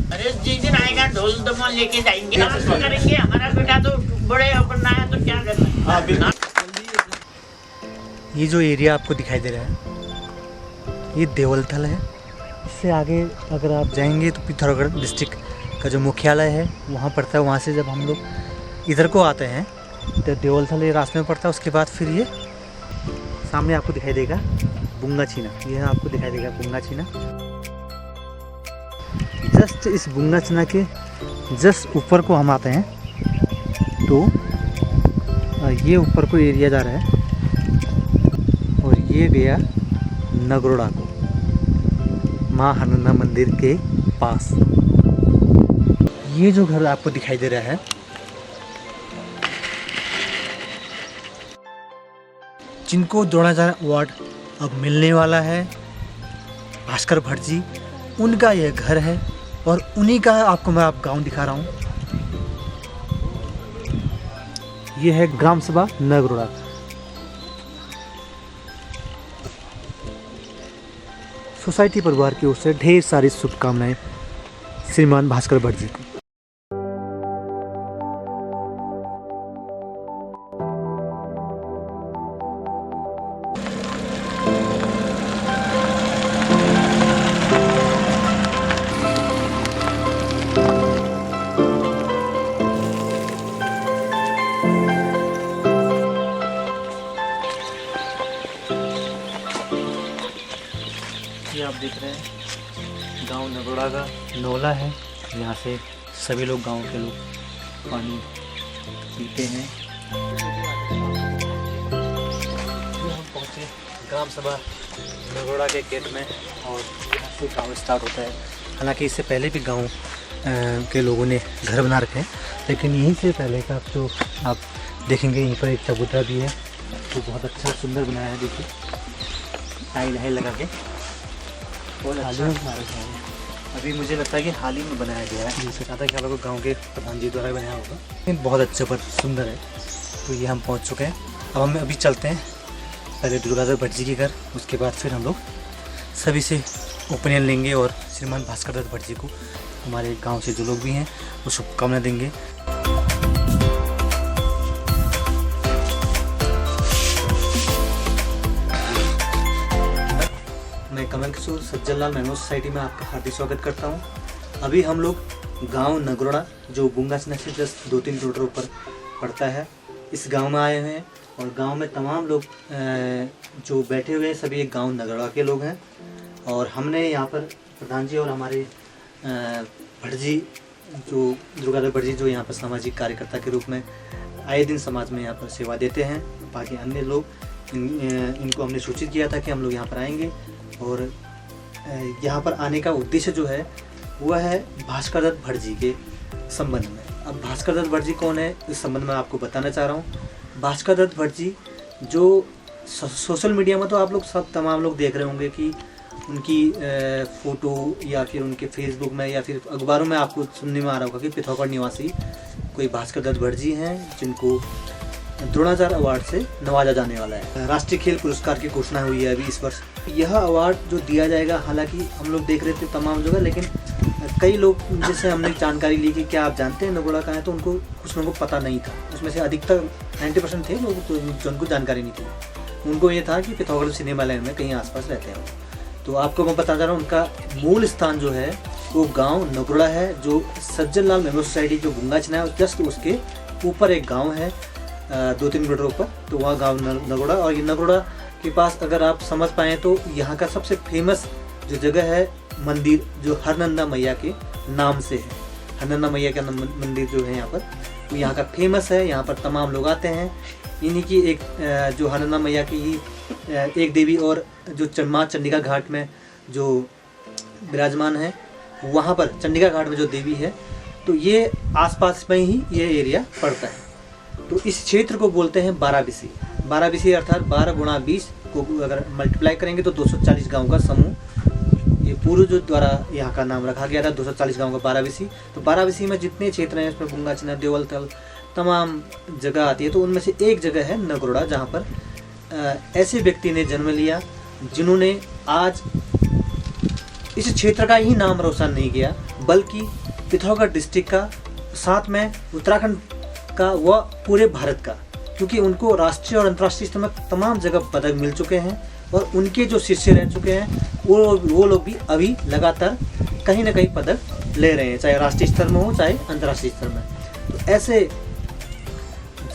अरे जिस दिन आएगा ढोल दमन लेके जाएंगे, डांस करेंगे। हमारा बेटा तो बड़े होकर ना है तो क्या करना। ये जो एरिया आपको दिखाई दे रहा है ये देवलथल है। इससे आगे अगर आप जाएंगे तो पिथौरागढ़ डिस्ट्रिक्ट का जो मुख्यालय है वहाँ पड़ता है। वहाँ से जब हम लोग इधर को आते हैं तो देवलथल ये रास्ते में पड़ता है। उसके बाद फिर ये सामने आपको दिखाई देगा बुंगाछीना, ये आपको दिखाई देगा बुंगाछीना। जस्ट इस बुंगाछीना के जस्ट ऊपर को हम आते हैं तो ये ऊपर को एरिया जा रहा है और ये गया नगरोड़ा को, माँ हनुना मंदिर के पास। ये जो घर आपको दिखाई दे रहा है जिनको द्रोणाचार्य अवार्ड अब मिलने वाला है, भास्कर भट्ट जी, उनका यह घर है और उन्हीं का आपको मैं गांव दिखा रहा हूँ। ये है ग्राम सभा नगरोड़ा। सोसाइटी परिवार की ओर से ढेर सारी शुभकामनाएं श्रीमान भास्कर भट्ट जी को। ये आप देख रहे हैं गांव नगरोड़ा का नौला है। यहाँ से सभी लोग, गांव के लोग पानी पीते हैं। हम पहुँचे ग्राम सभा नगरोड़ा के गेट में और यहाँ से गांव स्टार्ट होता है। हालांकि इससे पहले भी गांव के लोगों ने घर बना रखे हैं, लेकिन यहीं से पहले का जो आप देखेंगे यहीं पर एक चबूतरा भी है तो बहुत अच्छा सुंदर बनाया है। देखिए टाइल है लगा के और अच्छा अभी मुझे लगता है कि हाल ही में बनाया गया है। जिससे कहा था कि आप लोग गाँव के प्रधान जी द्वारा बनाया होगा, लेकिन बहुत अच्छा पर सुंदर है। तो ये हम पहुंच चुके हैं। अब हम अभी चलते हैं पहले दुर्गाधर भट्ट जी के घर, उसके बाद फिर हम लोग सभी से ओपिनियन लेंगे और श्रीमान भास्कर दत्त भट्ट जी को, हमारे गाँव से जो लोग भी हैं, वो शुभकामनाएं देंगे। मैं कमल किशोर सज्जन लाल मेमोरियल सोसाइटी में आपका हार्दिक स्वागत करता हूं। अभी हम लोग गांव नगरोड़ा जो बुंगाछीना से जस्ट 2-3 किलोमीटर ऊपर पड़ता है, इस गांव में आए हुए हैं। और गांव में तमाम लोग जो बैठे हुए हैं सभी एक गांव नगरोड़ा के लोग हैं। और हमने यहाँ पर प्रधान जी और हमारे भट्ट जी जो दुर्गाधर भट्ट जी जो यहाँ पर सामाजिक कार्यकर्ता के रूप में आए दिन समाज में यहाँ पर सेवा देते हैं। बाकी अन्य लोग इनको हमने सूचित किया था कि हम लोग यहाँ पर आएंगे और यहाँ पर आने का उद्देश्य जो है वह है भास्कर दत्त भट्ट जी के संबंध में। अब भास्कर दत्त भट्ट जी कौन है इस संबंध में आपको बताना चाह रहा हूँ। भास्कर दत्त भट्ट जी जो सोशल मीडिया में तो आप लोग सब तमाम लोग देख रहे होंगे कि उनकी फ़ोटो या फिर उनके फेसबुक में या फिर अखबारों में आपको सुनने में आ रहा होगा कि पिथौरागढ़ निवासी कोई भास्कर दत्त भट्ट जी हैं जिनको द्रोणाचार्य अवार्ड से नवाजा जाने वाला है। राष्ट्रीय खेल पुरस्कार की घोषणा हुई है अभी इस वर्ष। यह अवार्ड जो दिया जाएगा, हालांकि हम लोग देख रहे थे तमाम जगह, लेकिन कई लोग जिससे हमने जानकारी ली कि क्या आप जानते हैं नगरोड़ा कहाँ है, तो उनको कुछ लोगों को पता नहीं था। उसमें से अधिकतर 90% थे लोग जो उनको जानकारी नहीं थी। उनको ये था कि पिथौरागढ़ सिनेमा लैंड में कहीं आसपास रहते हैं। तो आपको मैं बता जा रहा हूँ उनका मूल स्थान जो है वो गाँव नगरोड़ा है, जो सज्जन लाल मेमोरियल सोसाइटी जो बुंगाछीना है जस्ट उसके ऊपर एक गाँव है 2-3 किलोमीटर ऊपर, तो वहाँ गाँव नगरोड़ा। और ये नगरोड़ा के पास अगर आप समझ पाएँ तो यहाँ का सबसे फेमस जो जगह है मंदिर जो हरनंदा मैया के नाम से है। हरनंदा मैया का मंदिर जो है यहाँ पर वो यहाँ का फेमस है। यहाँ पर तमाम लोग आते हैं। इन्हीं की एक जो हरनंदा मैया की ही एक देवी और जो माँ चंडिका घाट में जो विराजमान है, वहाँ पर चंडिका घाट में जो देवी है, तो ये आसपास में ही ये एरिया पड़ता है। तो इस क्षेत्र को बोलते हैं 12BC। 12BC अर्थात 12 गुणा 20 को अगर मल्टीप्लाई करेंगे तो 240 गाँव का समूह, ये पूर्व जो द्वारा यहाँ का नाम रखा गया था 240 गाँव का 12BC। तो 12BC में जितने क्षेत्र हैं उसमें बुंगाछीना, देवलथल, तमाम जगह आती है। तो उनमें से एक जगह है नगरोड़ा, जहाँ पर ऐसे व्यक्ति ने जन्म लिया जिन्होंने आज इस क्षेत्र का ही नाम रोशन नहीं किया, बल्कि पिथौरागढ़ डिस्ट्रिक्ट का, साथ में उत्तराखंड का व पूरे भारत का, क्योंकि उनको राष्ट्रीय और अंतर्राष्ट्रीय स्तर में तमाम जगह पदक मिल चुके हैं और उनके जो शिष्य रह चुके हैं वो लोग भी अभी लगातार कहीं ना कहीं पदक ले रहे हैं, चाहे राष्ट्रीय स्तर में हो चाहे अंतर्राष्ट्रीय स्तर में। तो ऐसे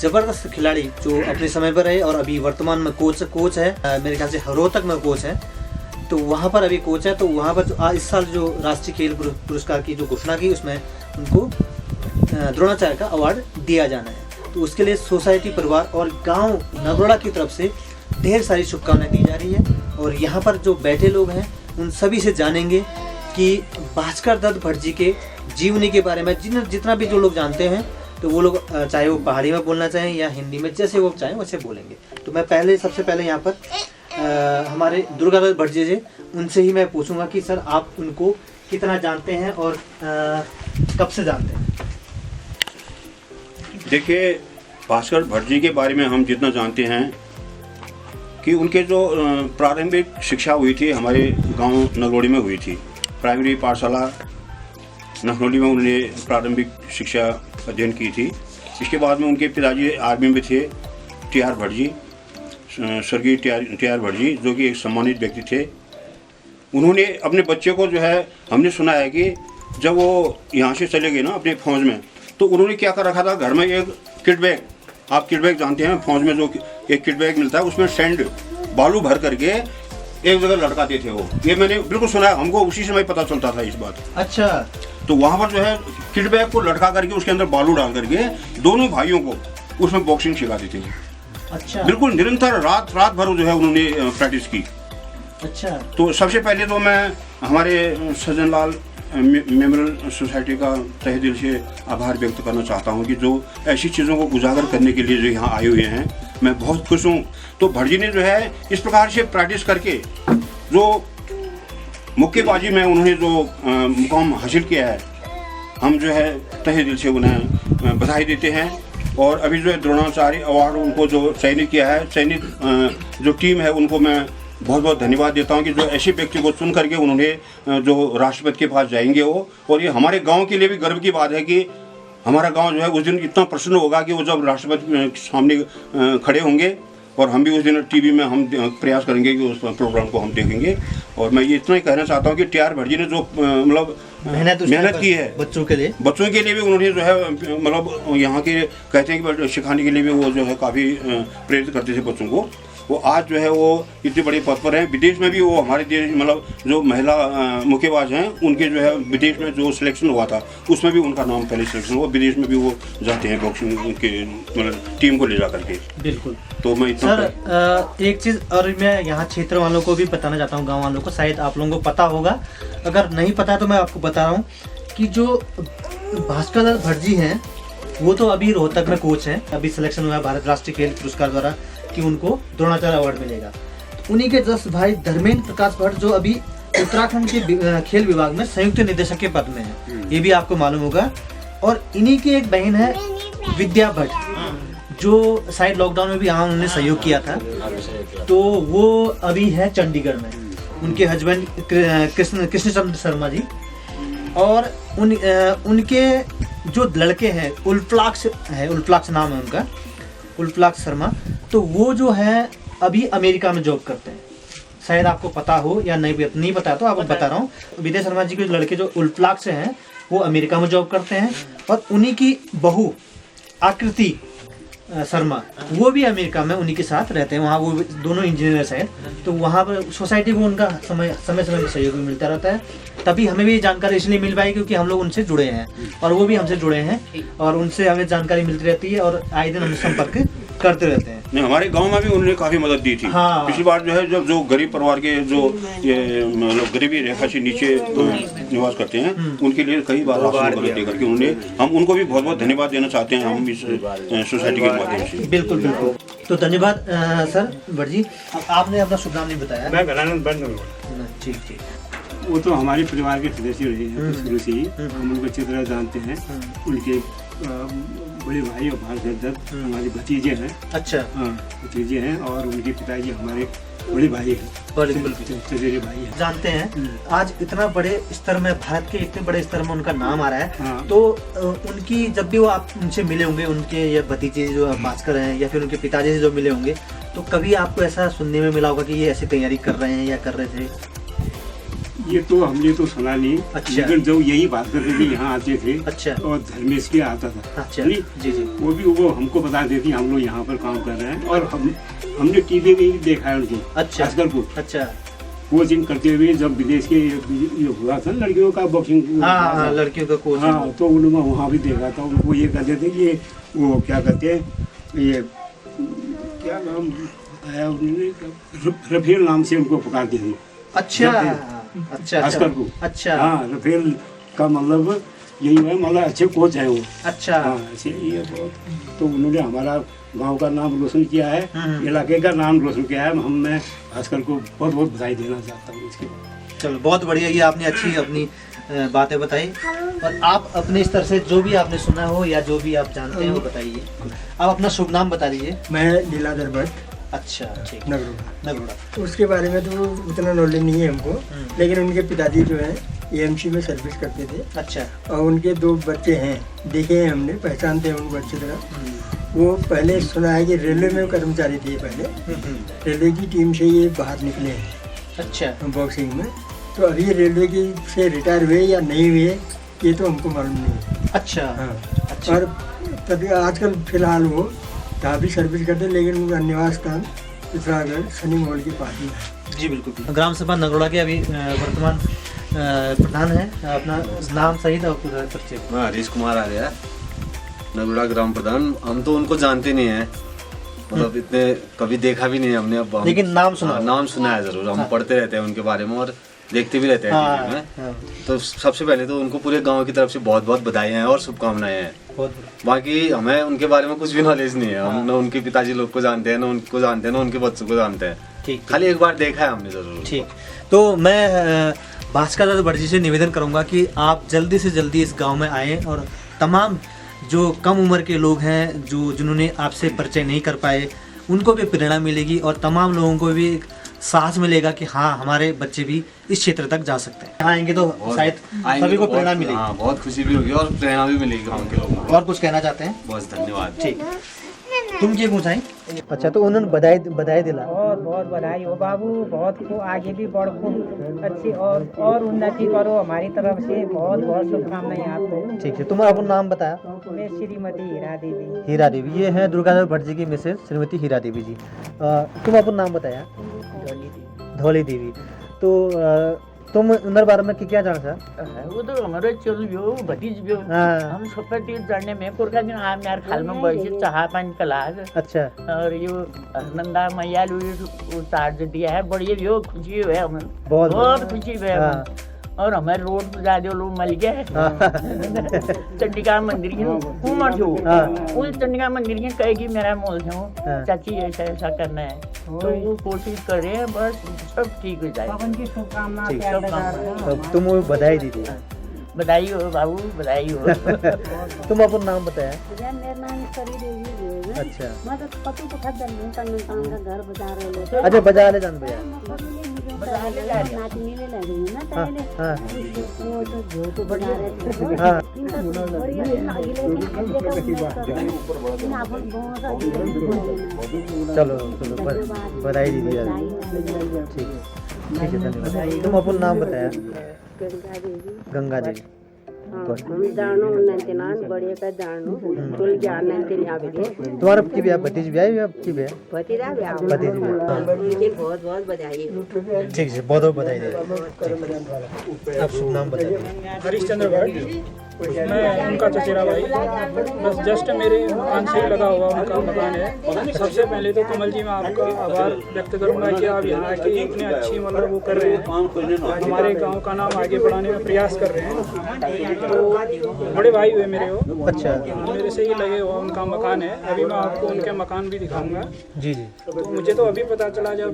ज़बरदस्त खिलाड़ी जो अपने समय पर रहे और अभी वर्तमान में कोच है, मेरे ख्याल से रोहतक में कोच है, तो वहाँ पर अभी कोच है। तो वहाँ पर जो इस साल जो राष्ट्रीय खेल पुरस्कार की जो घोषणा की, उसमें उनको द्रोणाचार्य का अवार्ड दिया जाना है। तो उसके लिए सोसाइटी, परिवार और गांव नगरोड़ा की तरफ से ढेर सारी शुभकामनाएं दी जा रही है। और यहाँ पर जो बैठे लोग हैं उन सभी से जानेंगे कि भास्कर दत्त भट्ट जी के जीवनी के बारे में जितना भी जो लोग जानते हैं, तो वो लोग चाहे वो पहाड़ी में बोलना चाहें या हिंदी में, जैसे वो चाहें वैसे बोलेंगे। तो मैं सबसे पहले यहाँ पर हमारे दुर्गा दत्त भट्ट जी, उनसे ही मैं पूछूंगा कि सर आप उनको कितना जानते हैं और कब से जानते हैं? देखिए, भास्कर भट्ट जी के बारे में हम जितना जानते हैं कि उनके जो प्रारंभिक शिक्षा हुई थी हमारे गांव नगरोड़ी में हुई थी। प्राइमरी पाठशाला नगरोड़ी में उन्होंने प्रारंभिक शिक्षा अध्ययन की थी। इसके बाद में उनके पिताजी आर्मी में थे, टी.आर. भट्ट जी, स्वर्गीय टी.आर. भट्ट जी, जो कि एक सम्मानित व्यक्ति थे। उन्होंने अपने बच्चे को जो है, हमने सुना है कि जब वो यहाँ से चले गए ना अपने फौज में, तो उन्होंने क्या कर रखा था, घर में एक किट बैग, आप किट बैग जानते हैं, फौज में जो एक किट बैग मिलता है, उसमें सैंड बालू भर करके एक जगह लटकाते थे वो। ये मैंने बिल्कुल सुना है, हमको उसी समय पता चलता था इस बात। अच्छा। तो वहाँ पर जो है किट बैग को लटका करके उसके अंदर बालू डाल करके दोनों भाइयों को उसमें बॉक्सिंग सिखाते थे। अच्छा। बिल्कुल निरंतर रात भर जो है उन्होंने प्रैक्टिस की। अच्छा। तो सबसे पहले तो मैं हमारे सज्जन लाल मेमोरियल सोसाइटी का तहे दिल से आभार व्यक्त करना चाहता हूं कि जो ऐसी चीज़ों को उजागर करने के लिए जो यहाँ आए हुए हैं, मैं बहुत खुश हूँ। तो भट्ट जी ने जो है इस प्रकार से प्रैक्टिस करके जो मुक्केबाजी में उन्होंने जो मुकाम हासिल किया है, हम जो है तहे दिल से उन्हें बधाई देते हैं। और अभी जो है द्रोणाचार्य अवार्ड उनको जो चयनित किया है, चयनित जो टीम है उनको मैं बहुत बहुत धन्यवाद देता हूं कि जो ऐसे व्यक्ति को चुन करके उन्होंने जो राष्ट्रपति के पास जाएंगे वो। और ये हमारे गांव के लिए भी गर्व की बात है कि हमारा गांव जो है उस दिन इतना प्रसन्न होगा कि वो जब राष्ट्रपति के सामने खड़े होंगे, और हम भी उस दिन टीवी में हम प्रयास करेंगे कि उस प्रोग्राम को हम देखेंगे। और मैं ये इतना ही कहना चाहता हूँ कि टी.आर. भट्ट जी ने जो मतलब मेहनत की है बच्चों के लिए भी उन्होंने जो है मतलब यहाँ के कहते हैं कि सिखाने के लिए भी वो जो है काफ़ी प्रेरित करते थे बच्चों को। वो आज जो है वो इतने बड़े पद पर हैं। विदेश में भी वो हमारे देश मतलब जो महिला मुक्केबाज हैं उनके जो है विदेश में जो सिलेक्शन हुआ था उसमें भी उनका नाम पहले सिलेक्शन हुआ। विदेश में भी वो जाते हैं बॉक्सिंग के मतलब टीम को ले जा करके। बिल्कुल। तो मैं इतना सर एक चीज़ और मैं यहाँ क्षेत्र वालों को भी बताना चाहता हूँ, गाँव वालों को, शायद आप लोगों को पता होगा, अगर नहीं पता तो मैं आपको बता रहा हूँ कि जो भास्कर दत्त भट्ट जी हैं वो तो अभी रोहतक में कोच हैं। अभी सिलेक्शन हुआ है भारत राष्ट्रीय खेल पुरस्कार द्वारा कि उनको द्रोणाचार्य अवार्ड मिलेगा। उन्हीं के 10 भाई धर्मेंद्र प्रकाश भट्ट जो अभी उत्तराखंड के खेल विभाग में संयुक्त निदेशक के पद में है, ये भी आपको मालूम होगा। और इन्हीं की एक बहन है विद्या भट्ट, जो शायद लॉकडाउन में भी यहाँ उन्होंने सहयोग किया था, तो वो अभी है चंडीगढ़ में। उनके हस्बैंड कृष्णचंद्र शर्मा जी, और उनके जो लड़के हैं उल्प्लाक्ष नाम है उनका, उल्प्लाक्ष शर्मा, तो वो जो है अभी अमेरिका में जॉब करते हैं। शायद आपको पता हो या नहीं पता, तो आपको बता रहा हूँ। विद्या शर्मा जी के लड़के जो उल्प्लाक्ष हैं वो अमेरिका में जॉब करते हैं, और उन्हीं की बहू आकृति शर्मा वो भी अमेरिका में उन्हीं के साथ रहते हैं। वहाँ वो दोनों इंजीनियर्स हैं, तो वहाँ पर सोसाइटी को उनका समय पर सहयोग भी मिलता रहता है। तभी हमें भी जानकारी इसलिए मिल पाई क्योंकि हम लोग उनसे जुड़े हैं और वो भी हमसे जुड़े हैं, और उनसे हमें जानकारी मिलती रहती है और आए दिन हम संपर्क करते रहते हैं। नहीं, हमारे गांव में भी उन्होंने काफी मदद दी थी। हाँ। पिछली बार जो है जब जो गरीब परिवार के जो ये मतलब गरीबी रेखा से नीचे निवास करते हैं उनके लिए कई बार मदद दे करके उन्होंने, हम उनको भी बहुत बहुत धन्यवाद देना चाहते हैं हम इस सोसाइटी के माध्यम से। बिल्कुल बिल्कुल। तो धन्यवाद सर भट्ट जी। आपने अपना शुभ नाम नहीं बताया। मैं घरानंद भट्ट। ठीक ठीक। वो तो हमारे परिवार के सदस्य रहे हैं शुरू से ही, हम उनको अच्छी तरह जानते हैं। उनके बड़े भाई और भास्कर दत्त हमारे भतीजे हैं। अच्छा। हाँ, भतीजे हैं, और उनके पिताजी हमारे बड़े भाई है, बड़े चचेरे भाई है। जानते हैं आज इतना बड़े स्तर में, भारत के इतने बड़े स्तर में उनका नाम आ रहा है। हाँ। तो उनकी जब भी वो आप उनसे मिले होंगे, उनके या भतीजे जो भास्कर हैं या फिर उनके पिताजी से जो मिले होंगे, तो कभी आपको ऐसा सुनने में मिला होगा कि ये ऐसी तैयारी कर रहे हैं या कर रहे थे? ये तो हमने तो सुना नहीं। अच्छा। लेकिन जो यही बात करते थे यहाँ आते थे। अच्छा। और धर्मेश के आता था। अच्छा नहीं? जी जी। वो हमको बता देती हम लोग यहाँ पर काम कर रहे हैं, और हमने टीवी में भी देखा है उनको। अच्छा। भास्कर को अच्छा। कोचिंग करते हुए जब विदेश के ये हुआ था लड़कियों का बॉक्सिंग। हाँ, लड़कियों का कोच। हाँ, तो उन्होंने वहाँ भी देखा था। उनको ये कहते थे कि वो क्या कहते हैं, ये क्या नाम आया उन्होंने, रफेल नाम से उनको पुकारते थे। अच्छा अच्छा भास्कर को। अच्छा। हाँ, रफेल का मतलब यही है, मतलब अच्छे कोच है वो। अच्छा। हाँ, इसीलिए तो उन्होंने हमारा गांव का नाम रोशन किया है, इलाके का नाम रोशन किया है। मैं भास्कर को बहुत बहुत बधाई देना चाहता हूँ इसके। चलो बहुत बढ़िया, ये आपने अच्छी अपनी बातें बताई। और आप अपने स्तर से जो भी आपने सुना हो या जो भी आप जानते हैं वो बताइए। आप अपना शुभ नाम बता दीजिए। मैं लीलाधर भट्ट, अच्छा ठीक। नगरोटा। उसके बारे में तो उतना नॉलेज नहीं है हमको, लेकिन उनके पिताजी जो हैं एएमसी में सर्विस करते थे। अच्छा। और उनके 2 बच्चे हैं, देखे हैं हमने, पहचानते हैं उनको अच्छी तरह। वो पहले सुना है कि रेलवे में कर्मचारी थे पहले, रेलवे की टीम से ये बाहर निकले हैं। अच्छा। बॉक्सिंग में तो अभी रेलवे की से रिटायर हुए या नहीं हुए ये तो हमको मालूम नहीं है। अच्छा। हाँ। अच्छा। और तभी आजकल फिलहाल वो जहाँ भी सर्विस करते, लेकिन उनका निवास स्थान पिथौरागढ़ सनी मॉल के पास ही है। जी बिल्कुल। ग्राम सभा नगरोटा के अभी वर्तमान प्रधान है। अपना नाम सहित और पूरा परिचय। मैं हरीश कुमार आ गया, नगरोटा ग्राम प्रधान। हम तो उनको जानते नहीं है, मतलब इतने कभी देखा भी नहीं है हमने। अब लेकिन नाम सुना। नाम सुना है जरूर। हम पढ़ते रहते हैं उनके बारे में और देखते भी रहते हैं टीवी में। तो सबसे पहले तो उनको पूरे गांव की तरफ से बहुत बहुत बधाई हैं और शुभकामनाएं हैं। बाकी हमें उनके बारे में कुछ भी नॉलेज नहीं है। हम न उनके पिताजी लोग को जानते हैं, न उनको जानते हैं, न उनके बच्चों को जानते हैं। ठीक। खाली एक बार देखा है हमने जरूर। ठीक। तो मैं भास्कर भट्ट जी से निवेदन करूंगा कि आप जल्दी से जल्दी इस गांव में आएँ और तमाम जो कम उम्र के लोग हैं, जिन्होंने आपसे परिचय नहीं कर पाए, उनको भी प्रेरणा मिलेगी और तमाम लोगों को भी एक साहस मिलेगा कि हाँ, हमारे बच्चे भी इस क्षेत्र तक जा सकते हैं। यहाँ आएंगे तो शायद सभी को प्रेरणा मिलेगी। हाँ, बहुत खुशी भी होगी और प्रेरणा भी मिलेगी गाँव के लोगों को। और कुछ कहना चाहते हैं? बहुत धन्यवाद। ठीक। तुम क्या पूछाई? अच्छा, तो उन्होंने बधाई दिला। बहुत बहुत बधाई हो बाबू, बहुत को आगे भी बढ़ो, अच्छी और उन्नति करो। हमारी तरफ से बहुत बहुत शुभकामनाएं आपको। ठीक है। तुम्हारा अपन नाम बताया? मैं श्रीमती हीरा देवी। हीरा देवी, ये है दुर्गाधर भट्ट जी की मिसेज श्रीमती हीरा देवी जी। तुम अपन नाम बताया? धौली देवी। तो तुम उनर बारे में क्या जाना था? वो तो हमारे चल बियो भतीज बियो। हाँ। हम सपटी जाने में पुरखा दिन हम यार खाल में बैठे चाह पानी कलाज। अच्छा। और ये नंदा मैया उतार दिया है, बड़ी बियो खुशी है हमें। बहुत खुशी है। और हमारे रोड पे जा जो लोग मिल गए चंडिका मंदिर की उमर जो उस चंडिका मंदिर की कहेगी मेरा मोल छो चाची ऐसा ऐसा करना है, तो वो कोशिश कर रहे हैं, बस सब ठीक हो जाए। पवन की शुभकामनाएं। तुम वो बधाई दीजिए। बधाई हो बाबू, बधाई हो। तुम अपन नाम बताया? मेरा नाम सरी देवी है। अच्छा। मैं तो पति को खत दल का घर बजा रहे हो। अच्छा, बजा ले जान भैया। नाचने ले लगे ना पहले। हाँ। वो तो जो तो बजा रहे थे। हाँ। चलो बधाई दीजिए। ठीक है, धन्यवाद। तुम अपन नाम बताया? गंगा देवी। तुम्हारा की ब्याह भतीज ब्याह या की ब्याह? भतीज ब्याह। बहुत बहुत बधाई। ठीक है, बहुत बहुत बधाई दे। आप शुभ नाम बताइए। हरिश्चंद्र भट्ट, मैं उनका चचेरा भाई। बस जस्ट मेरे मकान से लगा हुआ उनका मकान है। सबसे पहले तो कमल जी मैं आपका आभार व्यक्त करूंगा कि आप यहाँ आके इतने अच्छी मतलब वो कर रहे हैं, हमारे गांव का नाम आगे बढ़ाने का प्रयास कर रहे हैं। तो बड़े भाई हुए मेरे वो। अच्छा। मेरे से ही लगे हुआ उनका मकान है। अभी मैं आपको उनके मकान भी दिखाऊंगा। जी जी। तो मुझे तो अभी पता चला जब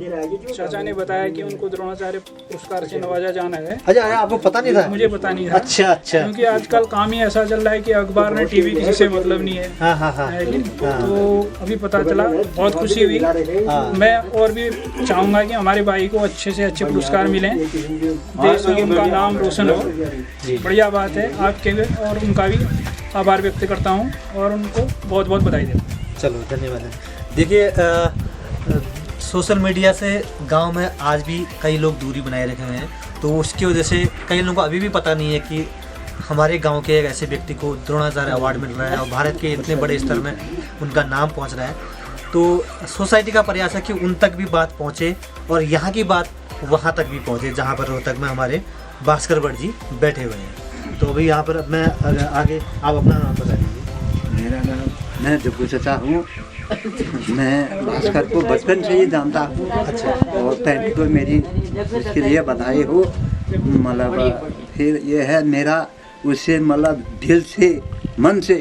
चाचा ने बताया कि उनको द्रोणाचार्य पुरस्कार से नवाजा जाना है। अच्छा, आपको पता नहीं था? मुझे पता नहीं था। अच्छा अच्छा। क्योंकि आजकल काम ही ऐसा चल रहा है कि अखबार ने टीवी किसी से मतलब नहीं है। है कि नहीं? तो अभी पता चला, बहुत खुशी हुई। मैं और भी चाहूँगा कि हमारे भाई को अच्छे से अच्छे पुरस्कार मिलें, देश में उनका नाम रोशन हो। बढ़िया बात है आपके भी, और उनका भी आभार व्यक्त करता हूँ और उनको बहुत बहुत बधाई देता हूँ। चलो धन्यवाद। देखिए सोशल मीडिया से गांव में आज भी कई लोग दूरी बनाए रखे हुए हैं, तो उसकी वजह से कई लोगों को अभी भी पता नहीं है कि हमारे गांव के एक ऐसे व्यक्ति को द्रोणाचार्य अवार्ड मिल रहा है और भारत के इतने बड़े स्तर में उनका नाम पहुंच रहा है। तो सोसाइटी का प्रयास है कि उन तक भी बात पहुंचे और यहाँ की बात वहाँ तक भी पहुँचे जहाँ पर रोहतक में हमारे भास्कर भट्ट जी बैठे हुए हैं। तो अभी यहाँ पर मैं आगे आप अपना नाम बता दीजिए। मेरा नाम, मैं जग्गू चचा हूँ। मैं भास्कर को बचपन से ही जानता हूँ। अच्छा। और पहले तो मेरी उसके लिए बधाई हो, मतलब फिर ये है मेरा उससे मतलब दिल से मन से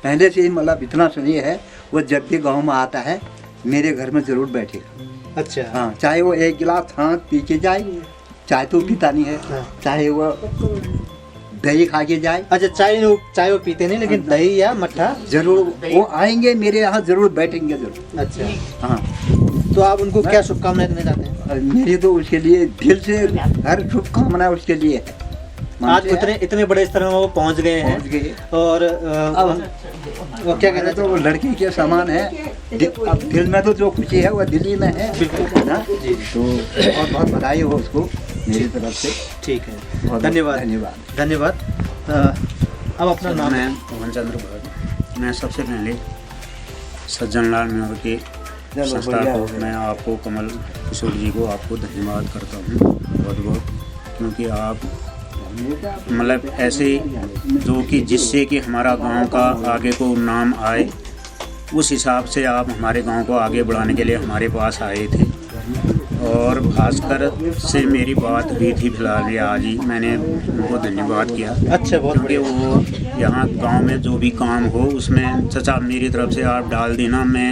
पहले से ही मतलब इतना सुनिए है, वो जब भी गांव में आता है मेरे घर में ज़रूर बैठेगा। अच्छा। हाँ, चाहे वो एक गिलास हाथ पी के जाए, चाय तो पीता नहीं है। हाँ। चाहे वो दही खा के जाए। अच्छा, चाय वो पीते नहीं, लेकिन दही या मट्ठा जरूर वो आएंगे मेरे यहाँ, जरूर बैठेंगे जरूर। अच्छा। हाँ, तो आप उनको क्या शुभकामनाएं देना चाहते हैं? मेरी तो उसके लिए दिल से हर शुभकामना उसके लिए है। आज इतने बड़े स्तर में वो पहुंच गए हैं और वो क्या कहते हैं, तो वो लड़की के समान है। अब दिल में तो जो खुशी है वो दिल्ली में है। बिल्कुल ना जी। तो बहुत बहुत बधाई हो उसको मेरी तरफ से। ठीक है, धन्यवाद धन्यवाद धन्यवाद। अब अपना नाम है पवन चंद्र भगत। मैं सबसे पहले सज्जन लाल मेमोर के संस्थापक मैं आपको, कमल किशोर जी को आपको धन्यवाद करता हूँ बहुत बहुत, क्योंकि आप मतलब ऐसे जो कि जिससे कि हमारा गांव का आगे को नाम आए, उस हिसाब से आप हमारे गांव को आगे बढ़ाने के लिए हमारे पास आए थे। और भास्कर से मेरी बात हुई थी फिलहाल आज ही, मैंने उनको धन्यवाद किया। अच्छा, बहुत क्योंकि वो यहाँ गांव में जो भी काम हो उसमें चचा मेरी तरफ से आप डाल देना, मैं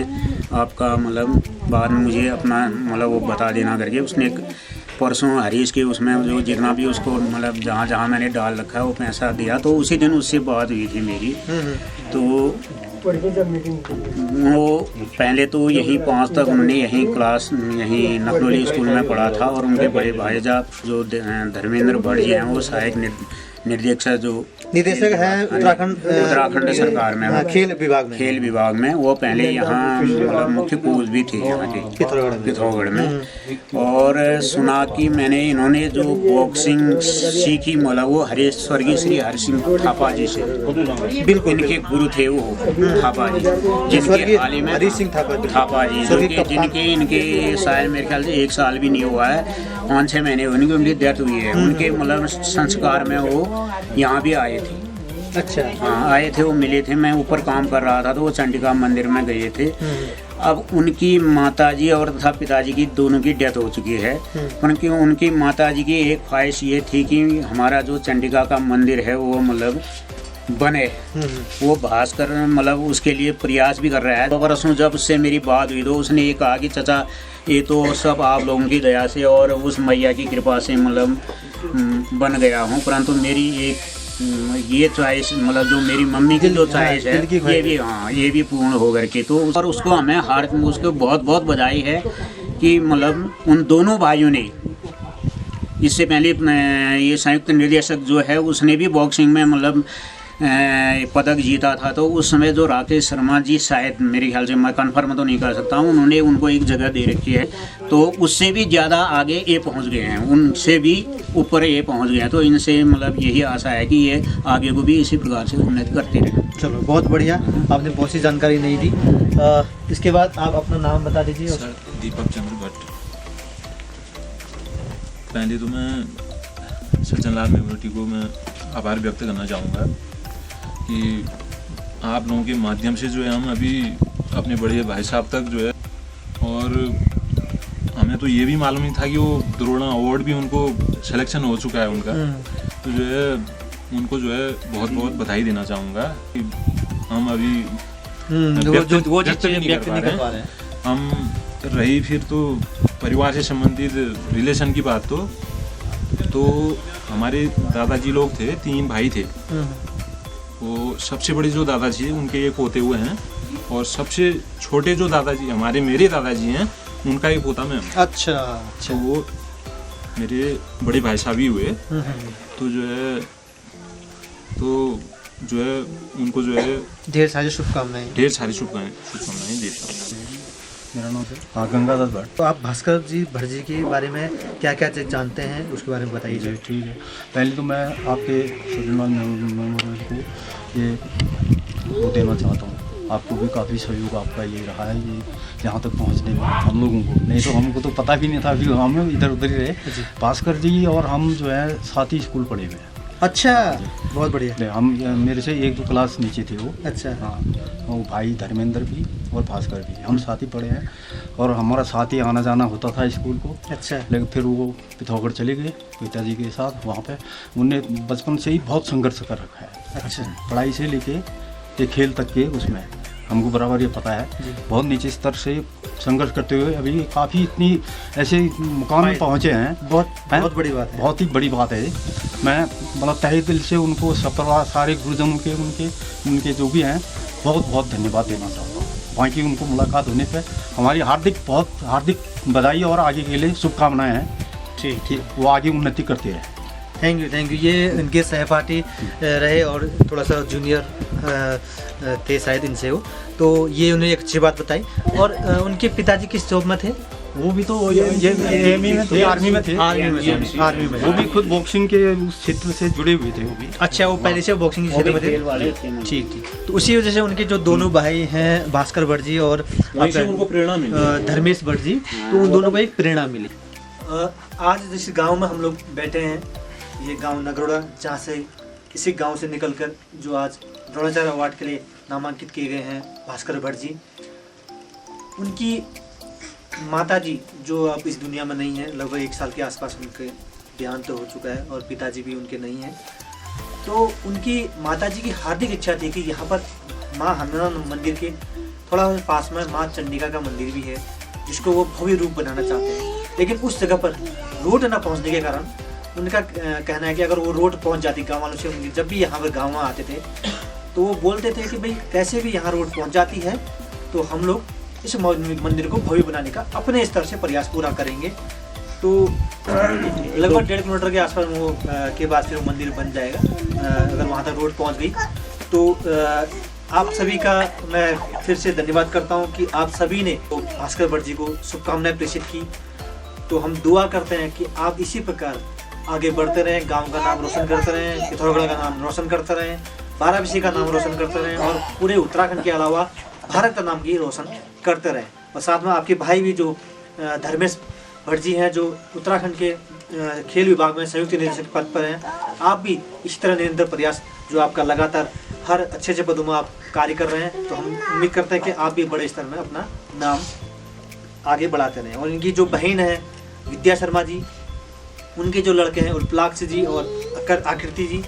आपका मतलब बाद में मुझे अपना मतलब वो बता देना करके। उसने परसों हरीश के उसमें जो जितना भी उसको मतलब जहाँ जहाँ मैंने डाल रखा है वो पैसा दिया, तो उसी दिन उससे बात हुई थी मेरी। तो वो पहले तो यही 5 तक उन्होंने यही क्लास यही नकलोली स्कूल में पढ़ा था, और उनके बड़े भाईजा जो धर्मेंद्र भट्ट जी हैं वो सहायक निर्देशक जो निदेशक हैं उत्तराखंड सरकार में खेल विभाग में वो पहले यहाँ मतलब मुख्य कोच भी थे यहाँ के पिथौरागढ़ में। और सुना कि मैंने इन्होंने जो बॉक्सिंग सीखी मतलब वो स्वर्गीय श्री हरि सिंह थापा जी से, बिल्कुल इनके गुरु थे वो थापा जी, जिनके हाल ही में हरि सिंह थापा जी जिनके इनके शायद मेरे ख्याल से 1 साल भी नहीं हुआ है, 5-6 महीने उनकी डेथ हुई है। उनके मतलब संस्कार में वो यहाँ भी आए थे। अच्छा। हाँ, आए थे, वो मिले थे। मैं ऊपर काम कर रहा था तो वो चंडिका मंदिर में गए थे। अब उनकी माताजी और तथा पिताजी की दोनों की डेथ हो चुकी है, क्योंकि उनकी माताजी की एक ख्वाहिश ये थी कि हमारा जो चंडिका का मंदिर है वो मतलब बने। वो भास्कर मतलब उसके लिए प्रयास भी कर रहा है। 2 वर्षों जब उससे मेरी बात हुई तो उसने ये कहा कि चाचा ये तो सब आप लोगों की दया से और उस मैया की कृपा से मतलब बन गया हूँ, परंतु मेरी एक ये चॉइस मतलब जो मेरी मम्मी की जो चॉइस है ये भी पूर्ण हो करके। तो और उसको हमें उसको बहुत बहुत बधाई है कि मतलब उन दोनों भाइयों ने, इससे पहले ये संयुक्त निर्देशक जो है उसने भी बॉक्सिंग में मतलब पदक जीता था। तो उस समय जो राकेश शर्मा जी, शायद मेरे ख्याल से, मैं कंफर्म तो नहीं कर सकता हूँ, उन्होंने उनको एक जगह दे रखी है, तो उससे भी ज़्यादा आगे ये पहुँच गए हैं, उनसे भी ऊपर ये पहुँच गए हैं। तो इनसे मतलब यही आशा है कि ये आगे को भी इसी प्रकार से उन्नति करते रहें। चलो, बहुत बढ़िया, आपने बहुत सी जानकारी नहीं दी। इसके बाद आप अपना नाम बता दीजिए। सर, दीपक चंद्र भट्ट। पहले तो मैं सज्जन लाल मेमोरिटी को मैं आभार व्यक्त करना चाहूँगा कि आप लोगों के माध्यम से जो है हम अभी अपने बड़े भाई साहब तक जो है, और हमें तो ये भी मालूम नहीं था कि वो द्रोणा अवार्ड भी उनको सिलेक्शन हो चुका है उनका। तो जो है उनको जो है बहुत बहुत बधाई देना चाहूँगा कि हम अभी व्यक्त नहीं कर पा रहे हैं। हम रही फिर तो परिवार से संबंधित रिलेशन की बात, तो हमारे दादाजी लोग थे, 3 भाई थे, वो सबसे बड़े जो दादाजी हैं उनके एक पोते हुए हैं, और सबसे छोटे जो दादाजी मेरे दादाजी हैं उनका एक पोता मैं हूँ। अच्छा तो वो मेरे बड़े भाई साहब ही हुए। तो जो है उनको जो है ढेर सारी शुभकामनाएं देता हूँ। मेरा नाम है गंगाधर भट्ट। तो आप भास्कर जी भट्ट जी के बारे में क्या क्या चीज़ जानते हैं उसके बारे में बताइए। जी ठीक है। पहले तो मैं आपके सज्जनलाल मेमोरियल को ये वो देना चाहता हूँ। आपको भी काफ़ी सहयोग आपका ये रहा है, ये यहाँ तक पहुँचने में हम लोगों को। नहीं तो हमको तो पता भी नहीं था, अभी हम इधर उधर ही रहे। भास्कर जी और हम जो है साथ ही स्कूल पढ़े हुए हैं। अच्छा, बहुत बढ़िया। हम मेरे से 1-2 क्लास नीचे थे वो। अच्छा। हाँ, वो भाई धर्मेंद्र भी और भास्कर भी, हम साथ ही पढ़े हैं और हमारा साथ ही आना जाना होता था स्कूल को। अच्छा। लेकिन फिर वो पिथौरागढ़ चले गए पिताजी के साथ। वहाँ पे उनने बचपन से ही बहुत संघर्ष कर रखा है। अच्छा। पढ़ाई से लेके ये खेल तक के उसमें हमको बराबर ये पता है। बहुत नीचे स्तर से संघर्ष करते हुए अभी काफ़ी इतनी ऐसे मुकाम में पहुँचे हैं। बहुत बड़ी बात है। बहुत ही बड़ी बात है। मैं मतलब तहे दिल से उनको सब सारे गुरुजनों के उनके जो भी हैं बहुत बहुत धन्यवाद देना चाहता हूँ। बाकी उनको मुलाकात होने पे हमारी बहुत हार्दिक बधाई और आगे के लिए शुभकामनाएं हैं। ठीक, वो आगे उन्नति करते रहे। Thank you. ये इनके सहपाठी रहे और थोड़ा सा जूनियर थे शायद इनसे वो, तो ये उन्हें एक अच्छी बात बताई। और उनके पिताजी किस जॉब में थे? वो भी तो ये आर्मी में थे। आर्मी में वो भी खुद बॉक्सिंग के उस क्षेत्र से जुड़े हुए थे वो भी। अच्छा, वो पहले से बॉक्सिंग के क्षेत्र में थे। ठीक। तो उसी वजह से उनके जो दोनों भाई हैं भास्कर भट्ट जी और उनको प्रेरणा मिली, धर्मेश भट्ट जी, तो उन दोनों को एक प्रेरणा मिली। आज जिस गांव में हम लोग बैठे हैं, ये गांव नगरोड़ा, जहाँ से इसी गांव से निकलकर जो आज द्रोणाचार्य अवार्ड के लिए नामांकित किए गए हैं भास्कर भट्ट जी, उनकी माता जी जो अब इस दुनिया में नहीं है, लगभग 1 साल के आसपास उनके देहांत हो चुका है और पिताजी भी उनके नहीं हैं। तो उनकी माता जी की हार्दिक इच्छा थी कि यहाँ पर माँ हनुमान मंदिर के थोड़ा पास में माँ चंडिका का मंदिर भी है, जिसको वो भव्य रूप बनाना चाहते हैं। लेकिन उस जगह पर रोड न पहुँचने के कारण उनका कहना है कि अगर वो रोड पहुँच जाती गाँव वालों से, जब भी यहाँ पर गाँव में आते थे तो वो बोलते थे कि भाई कैसे भी यहाँ रोड पहुँच जाती है तो हम लोग इस मंदिर को भव्य बनाने का अपने स्तर से प्रयास पूरा करेंगे। तो लगभग 1.5 किलोमीटर के आसपास वो के बाद फिर वो मंदिर बन जाएगा, अगर वहाँ तक रोड पहुँच गई तो। आप सभी का मैं फिर से धन्यवाद करता हूँ कि आप सभी ने तो भास्कर भट्ट जी को शुभकामनाएं प्रेषित की। तो हम दुआ करते हैं कि आप इसी प्रकार आगे बढ़ते रहें, गांव का नाम रोशन करते रहें, पिथौरागढ़ का नाम रोशन करते रहें, बाराबंसी का नाम रोशन करते रहें और पूरे उत्तराखंड के अलावा भारत का नाम भी रोशन करते रहें। और साथ में आपके भाई भी जो धर्मेश भट्ट जी हैं, जो उत्तराखंड के खेल विभाग में संयुक्त निदेशक पद पर हैं, आप भी इसी तरह निरंतर प्रयास जो आपका लगातार हर अच्छे पदों में आप कार्य कर रहे हैं, तो हम उम्मीद करते हैं कि आप भी बड़े स्तर में अपना नाम आगे बढ़ाते रहें। और इनकी जो बहन है विद्या शर्मा जी, उनके जो लड़के हैं उल्पलाक्ष जी और आकृति जी,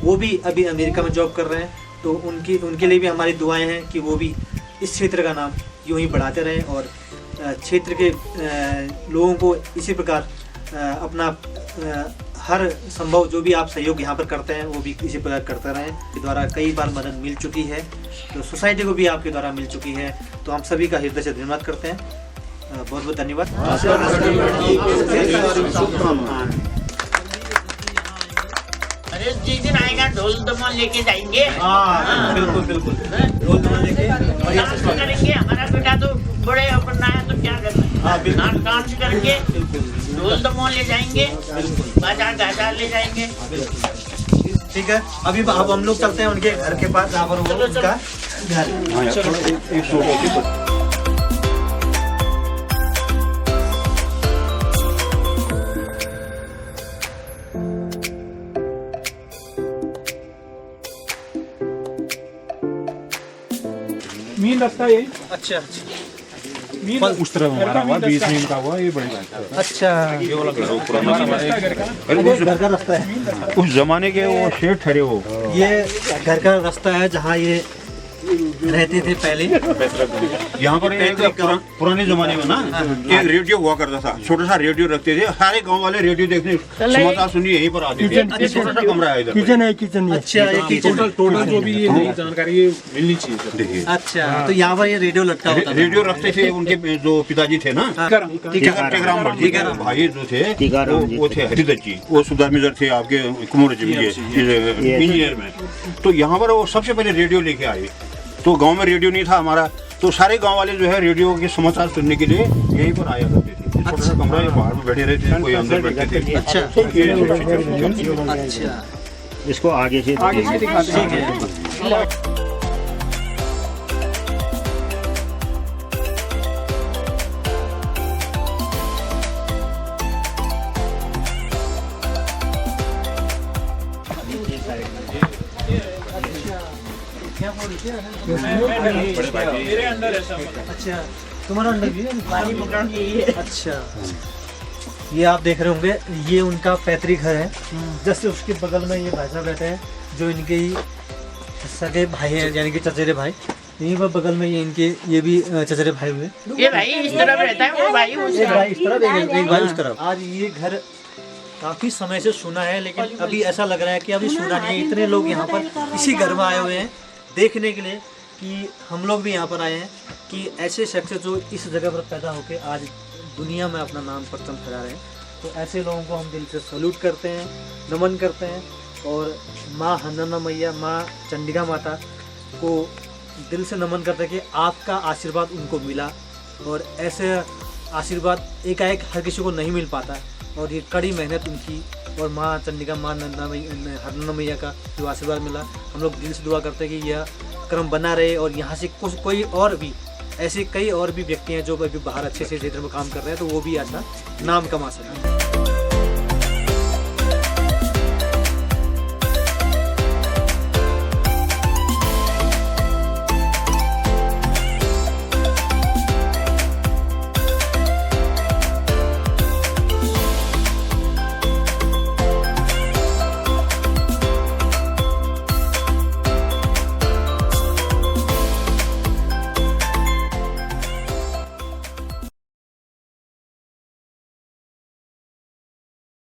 वो भी अभी अमेरिका में जॉब कर रहे हैं। तो उनके लिए भी हमारी दुआएं हैं कि वो भी इस क्षेत्र का नाम यूँ ही बढ़ाते रहें और क्षेत्र के लोगों को इसी प्रकार अपना हर संभव जो भी आप सहयोग यहाँ पर करते हैं वो भी इसी प्रकार करते रहें। के द्वारा कई बार मदद मिल चुकी है, तो सोसाइटी को भी आपके द्वारा मिल चुकी है, तो हम सभी का हृदय से धन्यवाद करते हैं। बहुत बहुत धन्यवाद। अरे जिस दिन आएगा ढोल दमन लेके जाएंगे। बिल्कुल ढोल दमन लेके करेंगे। हमारा बेटा तो बड़े अपना है तो क्या करना, डांस करके ढोल दमन ले जाएंगे, बाजा गाजा ले जाएंगे। ठीक है, अभी अब हम लोग चलते हैं उनके घर के पास, जहाँ पर वो उनका घर। मीन रास्ता है। अच्छा, मीन उस तरफ हमारा हुआ, बीच में इनका हुआ, ये बड़ी बात है। अच्छा, ये वाला घर का रास्ता है। उस जमाने के वो शेर ठहरे हो। ये घर का रास्ता है जहाँ ये रहते थे पहले? यहाँ पर एक पुराने जमाने में ना एक रेडियो हुआ करता था, छोटा सा रेडियो रखते थे, सारे गांव वाले रेडियो देखने समाचार सुनिए यहीं पर आते थे। छोटा सा कमरा है इधर। किचन है, किचन है। अच्छा, ये किचन। टोटल जो भी ये नई जानकारी है मिलनी चाहिए सर। देखिए, अच्छा, तो यहाँ पर ये रेडियो लटका होता था? रेडियो रखते थे उनके जो पिताजी थे ना, टीकाराम भट्टी के भाई जो थे वो थे हरिदत्त जी, वो सुधा मिजर थे आपके कुमार जी के इंजीनियर में। तो यहाँ पर वो सबसे पहले रेडियो लेके आए। तो गांव में रेडियो नहीं था हमारा, तो सारे गांव वाले जो है रेडियो के समाचार सुनने के लिए यहीं पर आया करते थे। छोटा सा कमरा है, बाहर में बैठे रहते थे, कोई अंदर बैठते थे। अच्छा, अच्छा, इसको आगे से दिखाते हैं। मेरे अंडर है सब। अच्छा, तुम्हारा अंडर भी है? अच्छा, ये आप देख रहे होंगे, ये उनका पैतृक घर है। जैसे उसके बगल में ये भाई साहब रहते हैं, जो इनके ही सगे भाई हैं, यानी कि चचेरे भाई। यहीं पर बगल में ये इनके ये भी चचेरे भाई हुए। ये भाई इस तरफ रहता है, वो भाई उस एक भाई इस तरफ, एक भाई उस तरफ। आज ये घर काफी समय से सुना है, लेकिन अभी ऐसा लग रहा है कि अभी सुना नहीं है। इतने लोग यहाँ पर इसी घर में आए हुए हैं देखने के लिए कि हम लोग भी यहाँ पर आए हैं कि ऐसे शख्स जो इस जगह पर पैदा होकर आज दुनिया में अपना नाम परचम फैला रहे हैं। तो ऐसे लोगों को हम दिल से सैल्यूट करते हैं, नमन करते हैं, और माँ हन्ना मैया, माँ चंडिका माता को दिल से नमन करते हैं कि आपका आशीर्वाद उनको मिला। और ऐसे आशीर्वाद एकाएक हर किसी को नहीं मिल पाता, और ये कड़ी मेहनत उनकी और माँ चंडिका, माँ हन्ना मैया का जो आशीर्वाद मिला, हम लोग दिल से दुआ करते हैं कि यह क्रम बना रहे। और यहाँ से कोई और भी ऐसे कई और भी व्यक्ति हैं जो अभी बाहर अच्छे से क्षेत्र में काम कर रहे हैं, तो वो भी ऐसा नाम कमा सकें।